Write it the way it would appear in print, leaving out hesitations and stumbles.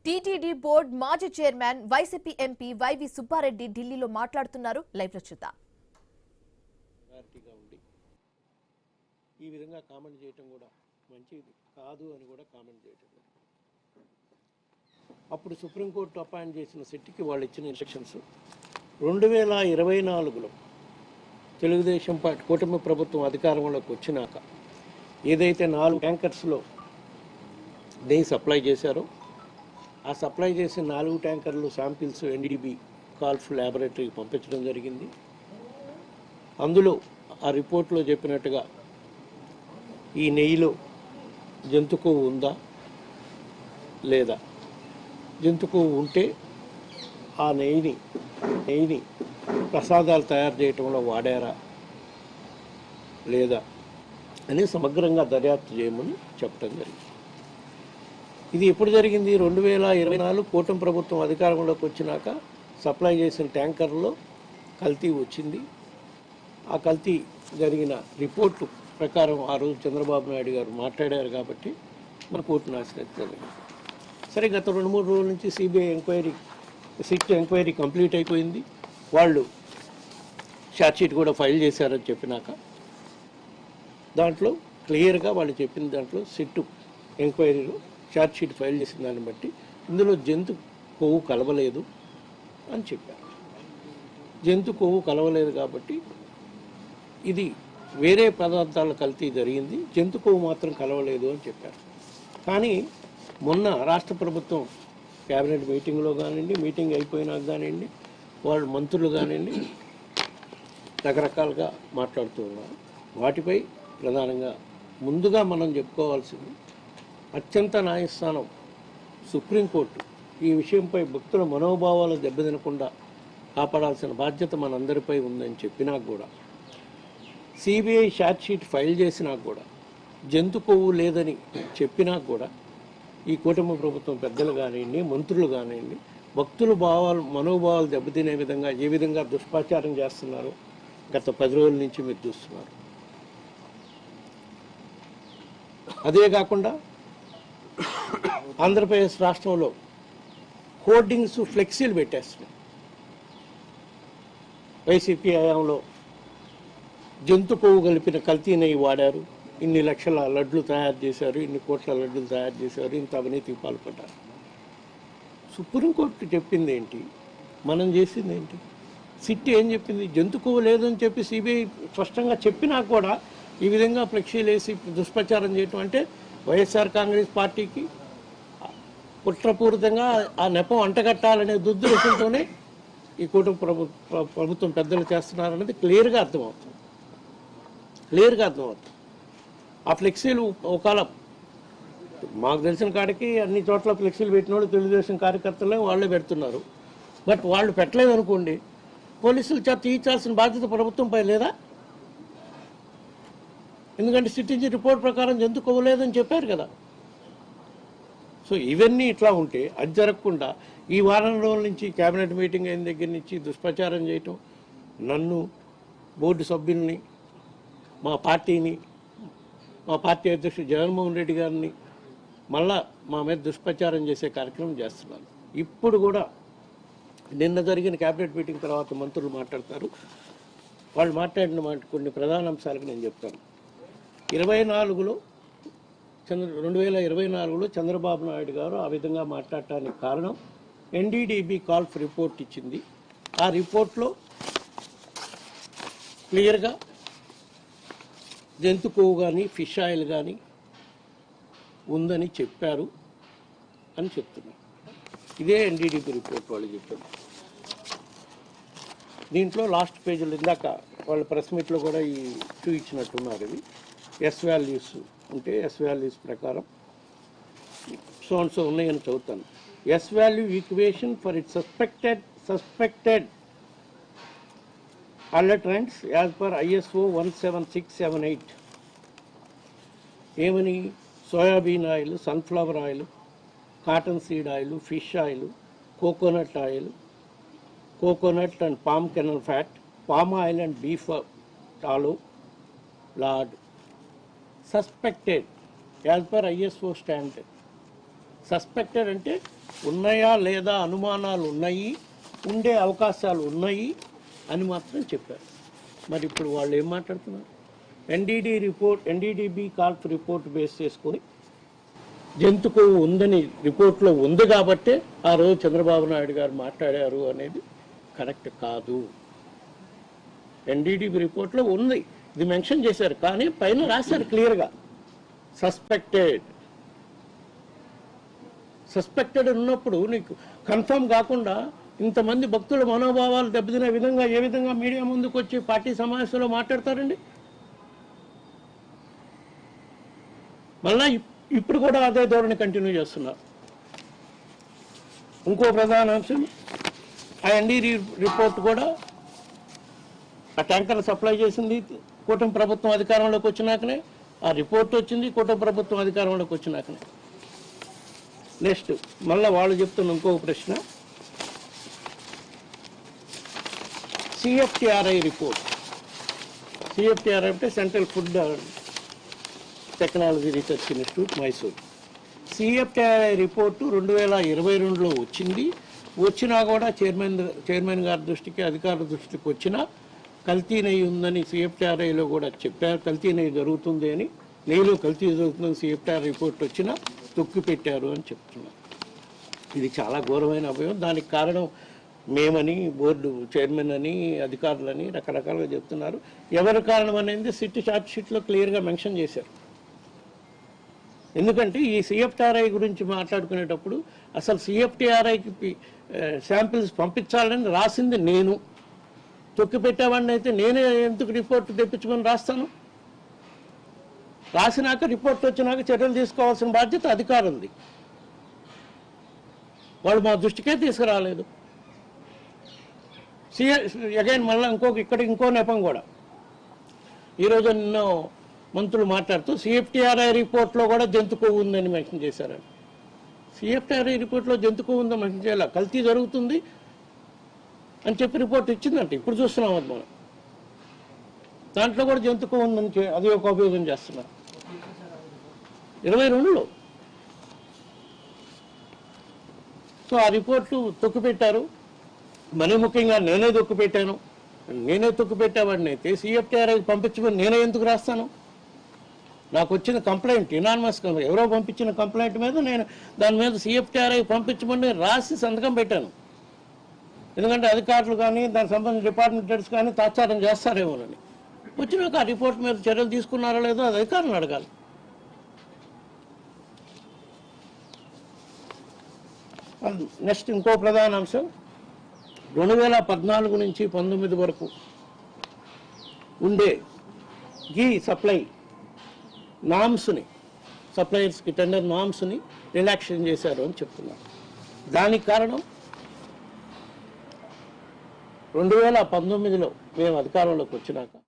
TTD board మాజీ chairman YCP MP YV Subbareddy ఢిల్లీలో మాట్లాడుతున్నారు. లైవ్ లో చూద్దాం. ఈ విధంగా కామెంట్ చేయటం కూడా మంచిది కాదు అని కూడా కామెంట్ చేయటం. అప్పుడు సుప్రీంకోర్టు అపాయింట్ చేసిన సెట్టికి వాళ్ళు ఇచ్చిన ఇన్స్ట్రక్షన్స్ 2024లో తెలుగుదేశం పార్టీ కూటమి ప్రభుత్వం అధికారంలోకి వచ్చినాక ఏదైతే 4 ట్యాంకర్స్లో నెయ్యి సప్లై చేశారో ఆ సప్లై చేసిన 4 ట్యాంకర్లు శాంపిల్స్ ఎన్డీడీబీ కాల్ఫ్ ల్యాబొరేటరీకి పంపించడం జరిగింది. అందులో ఆ రిపోర్ట్లో చెప్పినట్టుగా ఈ నెయ్యిలో జంతు కొవ్వు ఉందా లేదా, జంతు కొవ్వు ఉంటే ఆ నెయ్యిని ప్రసాదాలు తయారు చేయటంలో వాడారా లేదా అని సమగ్రంగా దర్యాప్తు చేయమని చెప్పడం జరిగింది. ఇది ఎప్పుడు జరిగింది? 2024 కూటమి ప్రభుత్వం అధికారంలోకి వచ్చినాక సప్లై చేసిన ట్యాంకర్లో కల్తీ వచ్చింది. ఆ కల్తీ జరిగిన రిపోర్టు ప్రకారం ఆ రోజు చంద్రబాబు నాయుడు గారు మాట్లాడారు కాబట్టి మన కోర్టును ఆశ్రయించాలి. సరే, గత 2-3 రోజుల నుంచి సిబిఐ సిట్ ఎంక్వైరీ కంప్లీట్ అయిపోయింది. వాళ్ళు ఛార్జ్షీట్ కూడా ఫైల్ చేశారని చెప్పినాక దాంట్లో క్లియర్గా వాళ్ళు చెప్పిన దాంట్లో సిట్ ఎంక్వైరీలో ఛార్జ్షీట్ ఫైల్ చేసిన దాన్ని బట్టి ఇందులో జంతు కొవ్వు కలవలేదు అని చెప్పారు. జంతు కొవ్వు కలవలేదు కాబట్టి ఇది వేరే పదార్థాల కల్తీ జరిగింది, జంతు కొవ్వు మాత్రం కలవలేదు అని చెప్పారు. కానీ మొన్న రాష్ట్ర ప్రభుత్వం క్యాబినెట్ మీటింగ్లో కానివ్వండి, మీటింగ్ అయిపోయినాక కానివ్వండి, వాళ్ళు మంత్రులు కానివ్వండి రకరకాలుగా మాట్లాడుతూ ఉన్నారు. వాటిపై ప్రధానంగా ముందుగా మనం చెప్పుకోవాల్సింది అత్యంత న్యాయస్థానం సుప్రీంకోర్టు ఈ విషయంపై భక్తుల మనోభావాలు దెబ్బతినకుండా కాపాడాల్సిన బాధ్యత మనందరిపై ఉందని చెప్పినా కూడా, సిబిఐ ఛార్జ్షీట్ ఫైల్ చేసినా కూడా, జంతు కొవ్వు లేదని చెప్పినా కూడా ఈ కూటమి ప్రభుత్వం పెద్దలు కానివ్వండి, మంత్రులు కానివ్వండి భక్తుల మనోభావాలు దెబ్బతినే విధంగా ఏ విధంగా దుష్ప్రచారం చేస్తున్నారో గత 10 రోజుల నుంచి మీరు చూస్తున్నారు. అదే కాకుండా ఆంధ్రప్రదేశ్ రాష్ట్రంలో హోర్డింగ్స్ ఫ్లెక్సీలు పెట్టేస్తున్నాయి. వైసీపీ హయాంలో జంతు కొవ్వు కలిపిన కల్తీ నెయ్యి వాడారు, ఇన్ని లక్షల లడ్లు తయారు చేశారు, ఇన్ని కోట్ల లడ్లు తయారు చేశారు, ఇంత అవినీతికి పాల్పడ్డారు. సుప్రీంకోర్టు చెప్పింది ఏంటి, మనం చేసింది ఏంటి? సిట్ ఏం చెప్పింది? జంతు కొవ్వు లేదని చెప్పి సిబిఐ స్పష్టంగా చెప్పినా కూడా ఈ విధంగా ఫ్లెక్సీలు వేసి దుష్ప్రచారం చేయటం అంటే వైఎస్ఆర్ కాంగ్రెస్ పార్టీకి కుట్రపూరితంగా ఆ నెపం అంటగట్టాలనే దుర్దృష్టంతోనే ఈ కూటమి ప్రభుత్వం పెద్దలు చేస్తున్నారనేది క్లియర్గా అర్థమవుతుంది. ఆ ఫ్లెక్సీలు ఒకవేళ మాకు తెలిసిన కాడికి అన్ని చోట్ల ఫ్లెక్సీలు పెట్టిన వాళ్ళు తెలుగుదేశం కార్యకర్తలే వాళ్ళే పెడుతున్నారు. బట్ వాళ్ళు పెట్టలేదు అనుకోండి, పోలీసులు తీర్చాల్సిన బాధ్యత ప్రభుత్వంపై లేదా? ఎందుకంటే సిట్టించి రిపోర్ట్ ప్రకారం జంతు కొవ్వలేదని చెప్పారు కదా. సో ఇవన్నీ ఇట్లా ఉంటే అది జరగకుండా ఈ వారం రోజుల నుంచి క్యాబినెట్ మీటింగ్ అయిన దగ్గర నుంచి దుష్ప్రచారం చేయటం, నన్ను, బోర్డు సభ్యుల్ని, మా పార్టీని, మా పార్టీ అధ్యక్షుడు జగన్మోహన్ రెడ్డి గారిని మళ్ళా మా మీద దుష్ప్రచారం చేసే కార్యక్రమం చేస్తున్నారు. ఇప్పుడు కూడా నిన్న జరిగిన క్యాబినెట్ మీటింగ్ తర్వాత మంత్రులు మాట్లాడతారు. వాళ్ళు మాట్లాడిన కొన్ని ప్రధాన అంశాలకు నేను చెప్తాను. 2024లో చంద్రబాబు నాయుడు గారు ఆ విధంగా మాట్లాడటానికి కారణం ఎన్డీడీబీ కాల్ఫ్ రిపోర్ట్ ఇచ్చింది. ఆ రిపోర్ట్లో క్లియర్గా జంతు కొవ్వు కానీ ఫిష్ ఆయిల్ కానీ ఉందని చెప్పారు అని చెప్తున్నారు. ఇదే ఎన్డీడీబీ రిపోర్ట్ వాళ్ళు చెప్పారు. దీంట్లో లాస్ట్ పేజీలో ఇందాక వాళ్ళ ప్రెస్ మీట్లో కూడా ఈ చూపించినట్టున్నారు. ఇవి ఎస్ వాల్యూస్ ఉంటే ఎస్ వాల్యూస్ ప్రకారం సో ఉన్నాయని చదువుతాను. S value equation for it suspected adulterants as per ISO 17678 ఏమని? Soybean oil, sunflower oil, cotton seed oil, fish oil, coconut oil, coconut and palm kernel fat, palm oil and beef tallow lard suspected as per ISO standard suspected అంటే ఉన్నాయా లేదా అనుమానాలు ఉన్నాయి, ఉండే అవకాశాలు ఉన్నాయి అని మాత్రం చెప్పారు. మరి ఇప్పుడు వాళ్ళు ఏం మాట్లాడుతున్నారు? ఎన్డీడీబీ కార్ప్ రిపోర్ట్ బేస్ చేసుకొని జంతు కొవ్వు ఉందని రిపోర్ట్లో ఉంది కాబట్టే ఆ రోజు చంద్రబాబు నాయుడు గారు మాట్లాడారు అనేది కరెక్ట్ కాదు. ఎన్డీడీబీ రిపోర్ట్లో ఉంది, ఇది మెన్షన్ చేశారు, కానీ పైన రాశారు క్లియర్గా సస్పెక్టెడ్ ఉన్నప్పుడు నీకు కన్ఫర్మ్ కాకుండా ఇంతమంది భక్తుల మనోభావాలు దెబ్బతినే విధంగా ఏ విధంగా మీడియా ముందుకు వచ్చి పార్టీ సమావేశంలో మాట్లాడతారండి? మళ్ళా ఇప్పుడు కూడా అదే ధోరణి కంటిన్యూ చేస్తున్నారు. ఇంకో ప్రధాన అంశం, ఆ ఎన్డీడీ రిపోర్ట్ కూడా ఆ ట్యాంకర్ సప్లై చేసింది కూటమి ప్రభుత్వం అధికారంలోకి వచ్చినాకనే, ఆ రిపోర్ట్ వచ్చింది కూటమి ప్రభుత్వం అధికారంలోకి వచ్చినాకనే. నెక్స్ట్ మళ్ళీ వాళ్ళు చెప్తున్న ఇంకొక ప్రశ్న, సిఎఫ్టిఆర్ఐ రిపోర్ట్. సిఎఫ్టిఆర్ఐ అంటే central food technology research institute, Mysore. CFTRI report 2022లో వచ్చింది. వచ్చినా కూడా చైర్మన్ గారి దృష్టికి, అధికారుల దృష్టికి వచ్చినా కల్తీ నెయ్యి ఉందని సిఎఫ్టిఆర్ఐలో కూడా చెప్పారు. కల్తీ నెయ్యి జరుగుతుంది అని, నెయ్యిలో కల్తీ జరుగుతుందని సిఎఫ్టిఆర్ రిపోర్ట్ వచ్చినా తొక్కి పెట్టారు అని చెప్తున్నారు. ఇది చాలా ఘోరమైన అభయం. దానికి కారణం మేమని, బోర్డు చైర్మన్ అని, అధికారులని రకరకాలుగా చెప్తున్నారు. ఎవరి కారణం అనేది ఛార్జ్ షీట్లో క్లియర్గా మెన్షన్ చేశారు. ఎందుకంటే ఈ సిఎఫ్టిఆర్ఐ గురించి మాట్లాడుకునేటప్పుడు అసలు సిఎఫ్టిఆర్ఐకి శాంపిల్స్ పంపించాలని రాసింది నేను. తొక్కి పెట్టేవాడిని అయితే నేనే ఎందుకు రిపోర్ట్ తెప్పించుకొని రాస్తాను? రాసినాక రిపోర్ట్ వచ్చినాక చర్యలు తీసుకోవాల్సిన బాధ్యత అధికారులది. వాళ్ళు మా దృష్టికే తీసుకురాలేదు. అగైన్ మళ్ళీ ఇంకో నెపం కూడా. ఈరోజు నిన్న మంత్రులు మాట్లాడుతూ సిఎఫ్టిఆర్ఐ రిపోర్ట్లో కూడా జంతు కొవ్వు ఉందని మెన్షన్ చేశారని. సిఎఫ్టిఆర్ఐ రిపోర్ట్లో జంతు కొవ్వు ఉందని మెన్షన్ చేయాలి, కల్తీ జరుగుతుంది అని చెప్పి రిపోర్ట్ ఇచ్చిందంటే ఇప్పుడు చూస్తున్నాం. అది మనం దాంట్లో కూడా జంతు కొవ్వు ఉందని అది ఒక ఉపయోగం చేస్తున్నారు 22లో. సో ఆ రిపోర్ట్లు తొక్కిపెట్టారు. మరీ ముఖ్యంగా నేనే తొక్కిపెట్టాను. నేనే తొక్కిపెట్టేవాడిని అయితే సిఎఫ్టిఆర్ఐ పంపించమని నేనే ఎందుకు రాస్తాను? నాకు వచ్చిన కంప్లైంట్ ఇనానిమస్, ఎవరో పంపించిన కంప్లైంట్ మీద నేను దాని మీద సిఎఫ్టిఆర్ఐ పంపించమని రాసి సంతకం పెట్టాను. ఎందుకంటే అధికారులు కానీ దానికి సంబంధించిన డిపార్ట్మెంట్ హెడ్స్ కానీ తాత్సారం చేస్తారేమోనని. వచ్చినాక ఆ రిపోర్ట్ మీద చర్యలు తీసుకున్నారో లేదో అది అధికారులను అడగాలి. నెక్స్ట్ ఇంకో ప్రధాన అంశం, 2014 నుంచి 19 వరకు ఉండే గీ సప్లై నామ్స్ని, సప్లయర్స్కి టెండర్ నామ్స్ని రిలాక్సేషన్ చేశారు అని చెప్తున్నారు. దానికి కారణం 2019లో మేము అధికారంలోకి వచ్చినాక